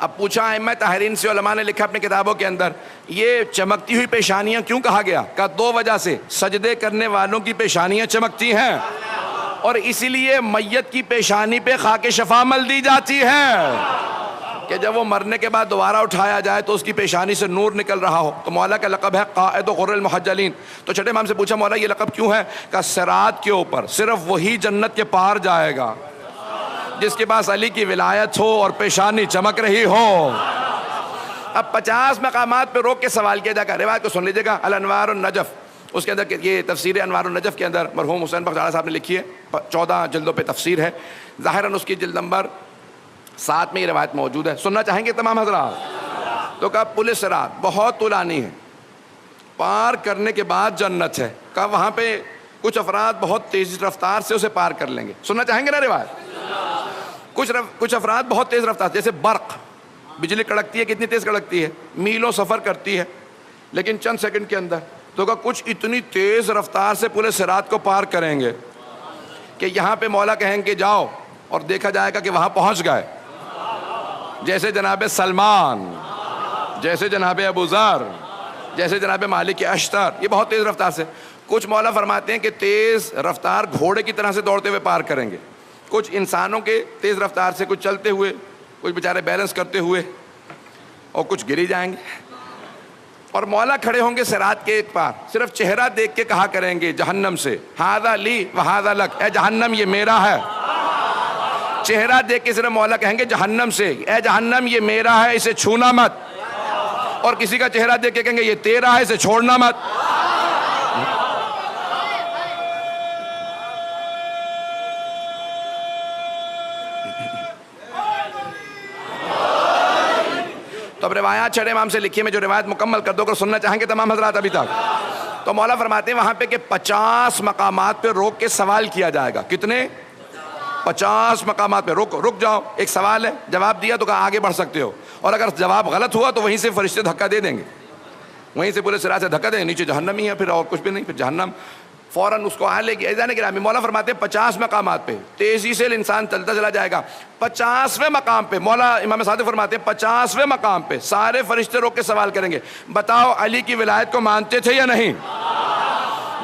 اب پوچھا ائمہ طاہرین سے، علماء نے لکھا اپنی کتابوں کے اندر، یہ چمکتی ہوئی پیشانیاں کیوں کہا گیا؟ کہا دو وجہ سے، سجدے کرنے والوں کی پیشانیاں چمکتی ہیں، اور اسی لیے میت کی پیشانی پہ خاک شفا مل دی جاتی ہے کہ جب وہ مرنے کے بعد دوبارہ اٹھایا جائے تو اس کی پیشانی سے نور نکل رہا ہو۔ تو مولا کا لقب ہے قائد و غر المحجلین۔ تو چھٹے امام سے پوچھا مولا یہ لقب کیوں ہے؟ کہ صراط کے اوپر صرف وہی جنت کے پار جائے گا جس کے پاس علی کی ولایت ہو اور پیشانی چمک رہی ہو۔ اب 50 مقامات پہ روک کے سوال کیا جائے گا، روایت کو سن لیجیے گا، الانوار النجف، اس کے اندر یہ تفسیر انوار النجف کے اندر مرحوم حسین بخش صاحب نے لکھی ہے، 14 جلدوں پہ تفسیر ہے، ظاہراً اس کی جلد نمبر 7 میں یہ روایت موجود ہے، سننا چاہیں گے تمام حضرات؟ تو کہا پل صراط بہت طولانی ہے، پار کرنے کے بعد جنت ہے، کہا وہاں پہ کچھ افراد بہت تیز رفتار سے اسے پار کر لیں گے، سننا چاہیں گے نا روایت؟ کچھ افراد بہت تیز رفتار، جیسے برق، بجلی کڑکتی ہے، کتنی تیز کڑکتی ہے، میلوں سفر کرتی ہے لیکن چند سیکنڈ کے اندر، تو کہا کچھ اتنی تیز رفتار سے پل صراط کو پار کریں گے کہ یہاں پہ مولا کہیں گے جاؤ، اور دیکھا جائے گا کہ وہاں پہنچ گئے، جیسے جناب سلمان، جیسے جناب ابو ذر، جیسے جناب مالک اشتر، یہ بہت تیز رفتار سے۔ کچھ مولا فرماتے ہیں کہ تیز رفتار گھوڑے کی طرح سے دوڑتے ہوئے پار کریں گے، کچھ انسانوں کے تیز رفتار سے، کچھ چلتے ہوئے، کچھ بیچارے بیلنس کرتے ہوئے، اور کچھ گری جائیں گے، اور مولا کھڑے ہوں گے صراط کے ایک پار، صرف چہرہ دیکھ کے کہا کریں گے جہنم سے، ھذا لی وھذا لک، اے جہنم یہ میرا ہے، چہرہ دیکھ کے صرف مولا کہیں گے جہنم سے، اے جہنم یہ میرا ہے اسے چھونا مت، اور کسی کا چہرہ دیکھ کے کہیں گے یہ تیرا ہے اسے چھوڑنا مت۔ تو اب روایات چھٹے امام سے لکھی، میں جو روایت مکمل کر دو، اگر سننا چاہیں گے تمام حضرات ابھی تک، تو مولا فرماتے ہیں وہاں پہ کہ 50 مقامات پہ روک کے سوال کیا جائے گا۔ کتنے؟ 50 مقامات پہ رک جاؤ، ایک سوال ہے، جواب دیا تو کہا آگے بڑھ سکتے ہو، اور اگر جواب غلط ہوا تو وہیں سے فرشتے دھکا دے دیں گے، وہیں سے پورے صراط سے دھکا دیں گے، نیچے جہنم ہی ہے، پھر اور کچھ بھی نہیں، پھر جہنم فوراً اس کو آ لے گی۔ ایزان گرامی، مولا فرماتے ہیں 50 مقامات پہ تیزی سے انسان چلتا چلا جائے گا، 50ویں مقام پہ مولا امام صادق فرماتے ہیں 50ویں مقام پہ سارے فرشتے روک کے سوال کریں گے، بتاؤ علی کی ولایت کو مانتے تھے یا نہیں؟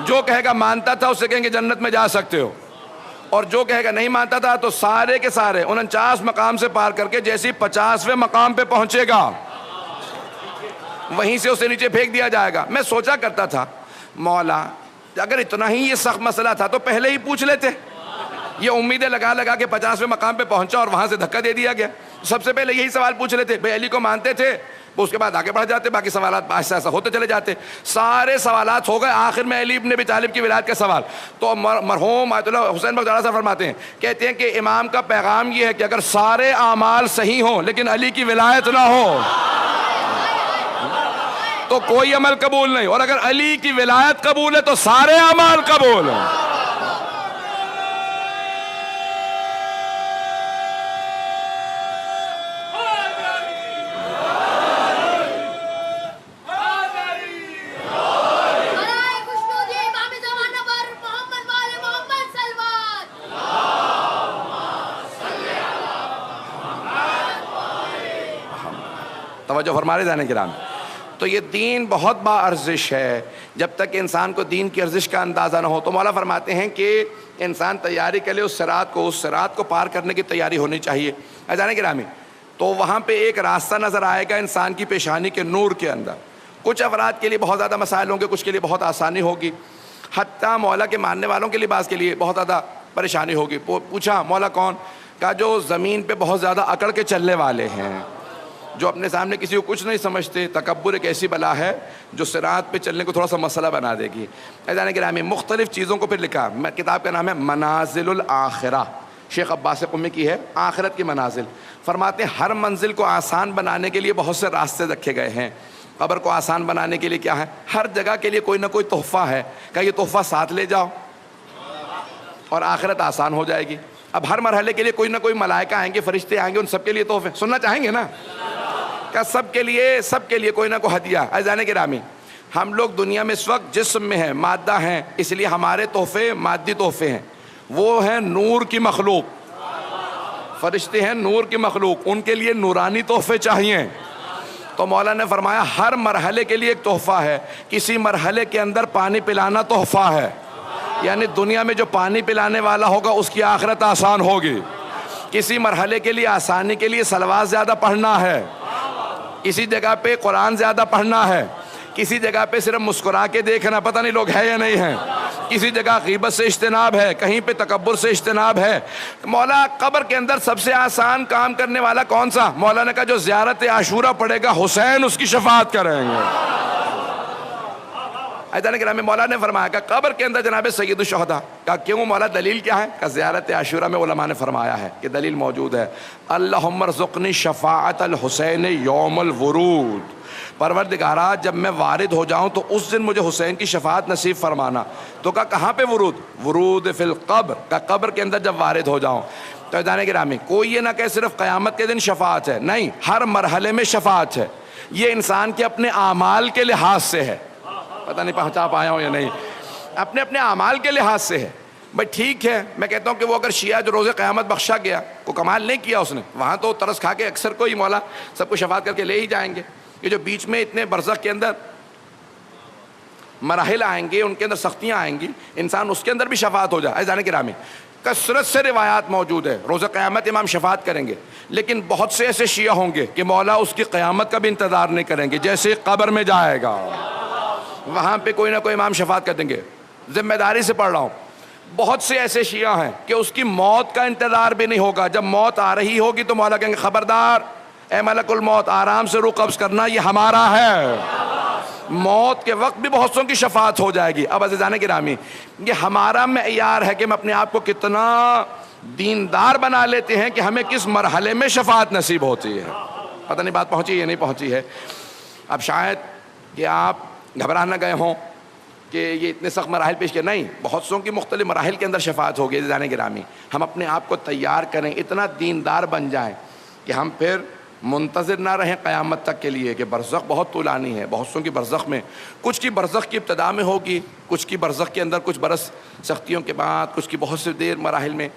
جو کہے گا مانتا تھا اسے کہیں گے جنت میں جا سکتے ہو، اور جو کہے گا نہیں مانتا تھا تو سارے کے سارے 49 مقام سے پار کر کے جیسے 50ویں مقام پہ پہنچے گا وہیں سے اسے نیچے پھینک دیا جائے گا۔ میں سوچا کرتا تھا مولا اگر اتنا ہی یہ سخت مسئلہ تھا تو پہلے ہی پوچھ لیتے، یہ امیدیں لگا لگا کے 50ویں مقام پہ پہنچا اور وہاں سے دھکا دے دیا گیا، سب سے پہلے یہی سوال پوچھ لیتے، بھائی علی کو مانتے تھے، اس کے بعد آگے بڑھ جاتے، باقی سوالات ایسا ایسا ہوتے چلے جاتے، سارے سوالات ہو گئے، آخر میں علی ابن ابی طالب کی ولایت کا سوال۔ تو مرحوم آیت اللہ حسین بخش صاحب فرماتے ہیں، کہتے ہیں کہ امام کا پیغام یہ ہے کہ اگر سارے اعمال صحیح ہوں لیکن علی کی ولایت نہ ہو تو کوئی عمل قبول نہیں، اور اگر علی کی ولایت قبول ہے تو سارے اعمال قبول ہیں۔ توجہ فرما رہے جانے کرام، تو یہ دین بہت با ارزش ہے، جب تک انسان کو دین کی ارزش کا اندازہ نہ ہو تو مولا فرماتے ہیں کہ انسان تیاری کے لیے اس صراط کو پار کرنے کی تیاری ہونی چاہیے۔ جانے گرامی، تو وہاں پہ ایک راستہ نظر آئے گا انسان کی پیشانی کے نور کے اندر، کچھ افراد کے لیے بہت زیادہ مسائل ہوں گے، کچھ کے لیے بہت آسانی ہوگی، حتیٰ مولا کے ماننے والوں کے لباس کے لیے بہت زیادہ پریشانی ہوگی۔ پوچھا مولا کون؟ کہا جو زمین پہ بہت زیادہ اکڑ کے چلنے والے ہیں، جو اپنے سامنے کسی کو کچھ نہیں سمجھتے۔ تکبر ایک ایسی بلا ہے جو صراط پہ چلنے کو تھوڑا سا مسئلہ بنا دے گی۔ ایزان گرامی، مختلف چیزوں کو پھر لکھا، کتاب کا نام ہے منازل الآخرہ، شیخ عباس قمی کی ہے، آخرت کی منازل۔ فرماتے ہیں ہر منزل کو آسان بنانے کے لیے بہت سے راستے رکھے گئے ہیں۔ قبر کو آسان بنانے کے لیے کیا ہے؟ ہر جگہ کے لیے کوئی نہ کوئی تحفہ ہے، کہ یہ تحفہ ساتھ لے جاؤ اور آخرت آسان ہو جائے گی۔ اب ہر مرحلے کے لیے کوئی نہ کوئی ملائکہ آئیں گے، فرشتے آئیں گے، ان سب کے لیے تحفے، سننا چاہیں گے نا؟ کہ سب کے لیے کوئی نہ کوئی ہدیہ۔ عزیزان گرامی، ہم لوگ دنیا میں اس وقت جسم میں ہیں، مادہ ہیں، اس لیے ہمارے تحفے مادی تحفے ہیں، وہ ہیں نور کی مخلوق، فرشتے ہیں نور کی مخلوق، ان کے لیے نورانی تحفے چاہیے. تو مولا نے فرمایا ہر مرحلے کے لیے ایک تحفہ ہے. کسی مرحلے کے اندر پانی پلانا تحفہ ہے، یعنی دنیا میں جو پانی پلانے والا ہوگا اس کی آخرت آسان ہوگی. کسی مرحلے کے لیے آسانی کے لیے صلوات زیادہ پڑھنا ہے، کسی جگہ پہ قرآن زیادہ پڑھنا ہے، کسی جگہ پہ صرف مسکرا کے دیکھنا، پتہ نہیں لوگ ہے یا نہیں ہیں، کسی جگہ غیبت سے اجتناب ہے، کہیں پہ تکبر سے اجتناب ہے. مولا قبر کے اندر سب سے آسان کام کرنے والا کون سا؟ مولا نے کہا جو زیارت عاشورہ پڑھے گا حسین اس کی شفاعت کریں گے. ایدان کرام مولا نے فرمایا کہ قبر کے اندر جناب سید الشہداء. کہا کیوں مولا دلیل کیا ہے؟ کہ زیارت عاشورہ میں علماء نے فرمایا ہے کہ دلیل موجود ہے. اللہم ارزقنی شفاعت الحسین یوم الورود. پروردگارا جب میں وارد ہو جاؤں تو اس دن مجھے حسین کی شفاعت نصیب فرمانا. تو کہا کہاں پہ ورود؟ ورود فی القبر. کہ قبر کے اندر جب وارد ہو جاؤں. تو ایدان گرامی کوئی یہ نہ کہ صرف قیامت کے دن شفاعت ہے، نہیں، ہر مرحلے میں شفاعت ہے. یہ انسان کے اپنے اعمال کے لحاظ سے ہے. پتہ نہیں پہنچا پایا ہوں یا نہیں، اپنے اپنے اعمال کے لحاظ سے ہے. بھائی ٹھیک ہے، میں کہتا ہوں کہ وہ اگر شیعہ جو روز قیامت بخشا گیا، کو کمال نہیں کیا اس نے، وہاں تو ترس کھا کے اکثر کوئی مولا سب کو شفاعت کر کے لے ہی جائیں گے. یہ جو بیچ میں اتنے برزخ کے اندر مراحل آئیں گے، ان کے اندر سختیاں آئیں گی، انسان اس کے اندر بھی شفاعت ہو جائے. عزیزان کرام کثرت سے روایات موجود ہے، روز قیامت امام شفاعت کریں گے. لیکن بہت سے ایسے شیعہ ہوں گے کہ مولا اس کی قیامت کا بھی انتظار نہیں کریں گے. جیسے قبر میں جائے گا وہاں پہ کوئی نہ کوئی امام شفاعت کر دیں گے. ذمہ داری سے پڑھ رہا ہوں، بہت سے ایسے شیعہ ہیں کہ اس کی موت کا انتظار بھی نہیں ہوگا. جب موت آ رہی ہوگی تو مولا کہیں گے خبردار اے ملک الموت، آرام سے روح قبض کرنا، یہ ہمارا ہے. موت کے وقت بھی بہت سوں کی شفاعت ہو جائے گی. اب عزیزان گرامی یہ ہمارا معیار ہے کہ ہم اپنے آپ کو کتنا دیندار بنا لیتے ہیں کہ ہمیں کس مرحلے میں شفاعت نصیب ہوتی ہے. پتہ نہیں بات پہنچی یا نہیں پہنچی ہے. اب شاید کہ آپ گھبرا نہ گئے ہوں کہ یہ اتنے سخت مراحل پیش کیا، نہیں، بہت سوں کی مختلف مراحل کے اندر شفاعت ہوگی. عزیزان گرامی ہم اپنے آپ کو تیار کریں، اتنا دیندار بن جائیں کہ ہم پھر منتظر نہ رہیں قیامت تک کے لیے کہ برزخ بہت طولانی ہے. بہت سوں کی برزخ میں، کچھ کی برزخ کی ابتدا میں ہوگی، کچھ کی برزخ کے اندر کچھ برس سختیوں کے بعد، کچھ کی بہت سی دیر مراحل میں.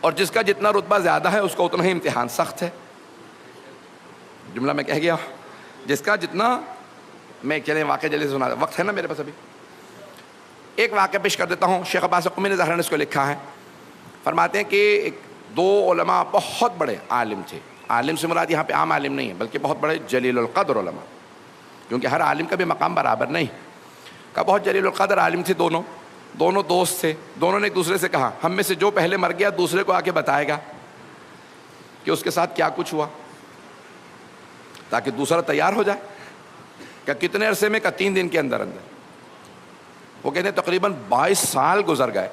اور جس کا جتنا رتبہ زیادہ ہے اس کا اتنا ہی امتحان سخت ہے. جملہ میں کہہ گیا، جس کا جتنا، میں چلیں واقعہ جلدی سے سنا، وقت ہے نا میرے پاس ابھی. ایک واقعہ پیش کر دیتا ہوں. شیخ عباس قمی نے ظاہراً اس کو لکھا ہے. فرماتے ہیں کہ دو علماء بہت بڑے عالم تھے. عالم سے مراد یہاں پہ عام عالم نہیں ہے بلکہ بہت بڑے جلیل القدر علماء، کیونکہ ہر عالم کا بھی مقام برابر نہیں. کا بہت جلیل القدر عالم تھے. دونوں دوست تھے. دونوں نے ایک دوسرے سے کہا ہم میں سے جو پہلے مر گیا دوسرے کو آ کے بتائے گا کہ اس کے ساتھ کیا کچھ ہوا، تاکہ دوسرا تیار ہو جائے. کہ کتنے عرصے میں؟ کہ 3 دن کے اندر اندر. وہ کہتے ہیں تقریباً 22 سال گزر گئے.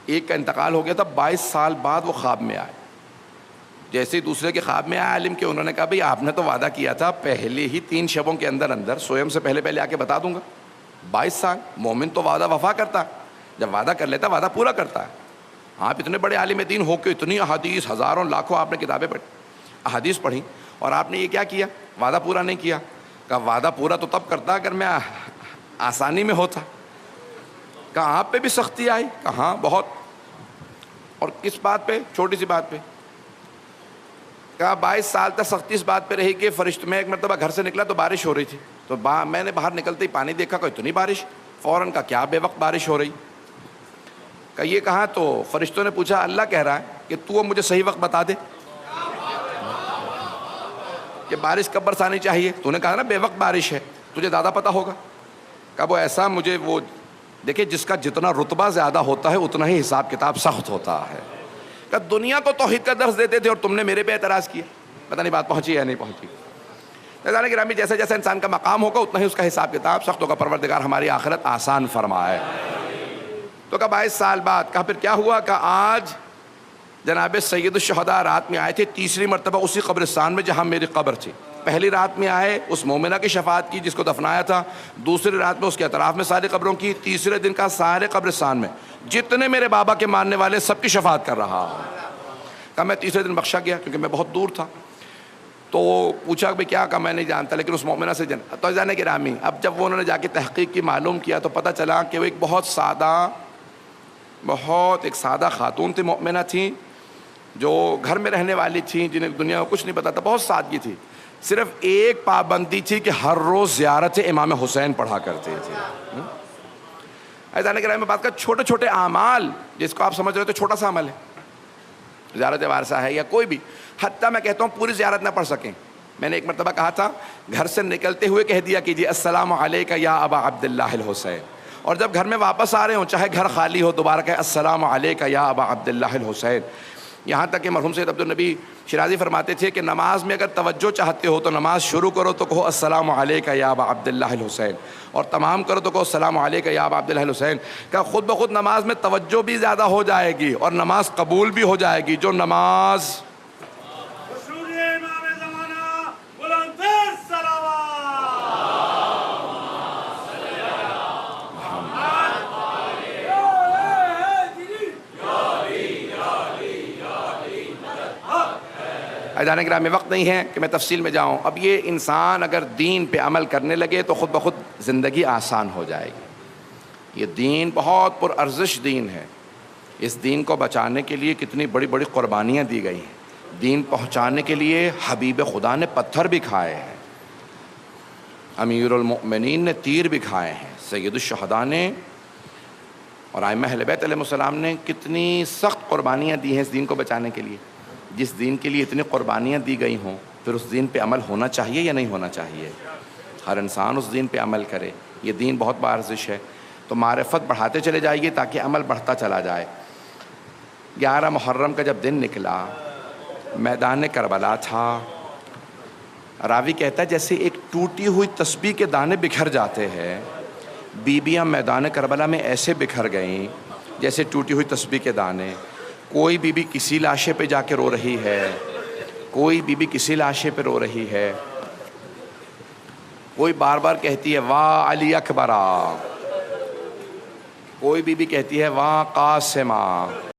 ایک کا انتقال ہو گیا تھا، 22 سال بعد وہ خواب میں آئے. جیسے ہی دوسرے کے خواب میں آئے عالم کے، انہوں نے کہا بھئی آپ نے تو وعدہ کیا تھا پہلے ہی 3 شبوں کے اندر اندر، سوئم سے پہلے آ کے بتا دوں گا. 22 سال، مومن تو وعدہ وفا کرتا ہے، جب وعدہ کر لیتا وعدہ پورا کرتا ہے. آپ اتنے بڑے عالم دین ہو کے اتنی احادیث، ہزاروں لاکھوں آپ نے کتابیں پڑھی، احادیث پڑھی، اور آپ نے یہ کیا کیا؟ وعدہ پورا نہیں کیا. کہا وعدہ پورا تو تب کرتا اگر میں آسانی میں ہوتا. کہا آپ پہ بھی سختی آئی؟ کہاں بہت. اور کس بات پہ؟ چھوٹی سی بات پہ. کہا 22 سال تک سختی اس بات پہ رہی کہ میں ایک مرتبہ گھر سے نکلا تو بارش ہو رہی تھی. تو میں نے باہر نکلتے ہی پانی دیکھا کہ اتنی بارش، فوراً کا کیا بے وقت بارش ہو رہی. کہ یہ کہا تو فرشتوں نے پوچھا اللہ کہہ رہا ہے کہ تو مجھے صحیح وقت بتا دے کہ بارش کب برسانی چاہیے. تو نے کہا نا بے وقت بارش ہے، تجھے زیادہ پتہ ہوگا. کہ وہ ایسا مجھے وہ دیکھیں جس کا جتنا رتبہ زیادہ ہوتا ہے اتنا ہی حساب کتاب سخت ہوتا ہے. کہ دنیا کو توحید کا درس دیتے تھے اور تم نے میرے پہ اعتراض کیا. پتہ نہیں بات پہنچی یا نہیں پہنچی. عزیزان گرامی جیسا جیسا انسان کا مقام ہوگا اتنا ہی اس کا حساب کتاب سخت ہوگا. پروردگار ہماری آخرت آسان فرمائے. تو کہا 22 سال بعد. کہا پھر کیا ہوا؟ کہ آج جناب سید الشہداء رات میں آئے تھے 3ری مرتبہ اسی قبرستان میں جہاں میری قبر تھی. پہلی رات میں آئے اس مومنہ کی شفاعت کی جس کو دفنایا تھا. دوسری رات میں اس کے اطراف میں ساری قبروں کی. تیسرے دن کا سارے قبرستان میں جتنے میرے بابا کے ماننے والے سب کی شفاعت کر رہا. کہا میں تیسرے دن بخشا گیا کیونکہ میں بہت دور تھا. تو پوچھا کہ کیا؟ کہا میں نہیں جانتا لیکن اس مومنہ سے تو جانے کے رامی. اب جب وہ انہوں نے جا کے تحقیق کی معلوم کیا تو پتہ چلا کہ وہ ایک بہت سادہ خاتون تھی، مومنہ تھیں. جو گھر میں رہنے والی تھیں، جنہیں دنیا کو کچھ نہیں پتا تھا، بہت سادگی تھی، صرف ایک پابندی تھی کہ ہر روز زیارت امام حسین پڑھا کرتے تھے۔ ایسا نہیں کہ میں بات کر چھوٹے چھوٹے اعمال جس کو آپ سمجھ رہے ہو تو چھوٹا سا عمل ہے، زیارت وارثہ ہے یا کوئی بھی، حتیٰ میں کہتا ہوں پوری زیارت نہ پڑھ سکیں، میں نے ایک مرتبہ کہا تھا گھر سے نکلتے ہوئے کہہ دیا کیجیے السلام علیکہ یا ابا عبداللہ الحسین، اور جب گھر میں واپس آ رہے ہوں چاہے گھر خالی ہو دوبارہ کہیں السلام علیکہ یا ابا عبداللہ الحسین۔ یہاں تک کہ مرحوم سید عبدالنبی شیرازی فرماتے تھے کہ نماز میں اگر توجہ چاہتے ہو تو نماز شروع کرو تو کہو السلام علیکہ یا ابا عبداللہ الحسین، اور تمام کرو تو کہو السلام علیکہ یا ابا عبداللہ الحسین۔ کہ خود بخود نماز میں توجہ بھی زیادہ ہو جائے گی اور نماز قبول بھی ہو جائے گی۔ جو نماز عزیزان گرامی وقت نہیں ہے کہ میں تفصیل میں جاؤں، اب یہ انسان اگر دین پہ عمل کرنے لگے تو خود بخود زندگی آسان ہو جائے گی۔ یہ دین بہت پرارزش دین ہے، اس دین کو بچانے کے لیے کتنی بڑی بڑی قربانیاں دی گئی ہیں، دین پہنچانے کے لیے حبیب خدا نے پتھر بھی کھائے ہیں، امیر المؤمنین نے تیر بھی کھائے ہیں، سید الشہداء نے اور ائمہ اہل بیت علیہ السلام نے کتنی سخت قربانیاں دی ہیں اس دین کو بچانے کے لیے۔ جس دین کے لیے اتنی قربانیاں دی گئی ہوں پھر اس دین پہ عمل ہونا چاہیے یا نہیں ہونا چاہیے؟ ہر انسان اس دین پہ عمل کرے، یہ دین بہت بارزش ہے، تو معرفت بڑھاتے چلے جائیے تاکہ عمل بڑھتا چلا جائے۔ 11 محرم کا جب دن نکلا، میدان کربلا تھا، راوی کہتا ہے جیسے ایک ٹوٹی ہوئی تسبیح کے دانے بکھر جاتے ہیں، بیبیاں میدان کربلا میں ایسے بکھر گئیں جیسے ٹوٹی ہوئی تسبیح کے دانے۔ کوئی بی بی کسی لاشے پہ جا کے رو رہی ہے، کوئی بی بی کسی لاشے پہ رو رہی ہے، کوئی بار بار کہتی ہے واہ علی اکبرا، کوئی بی بی کہتی ہے واہ قاسمہ۔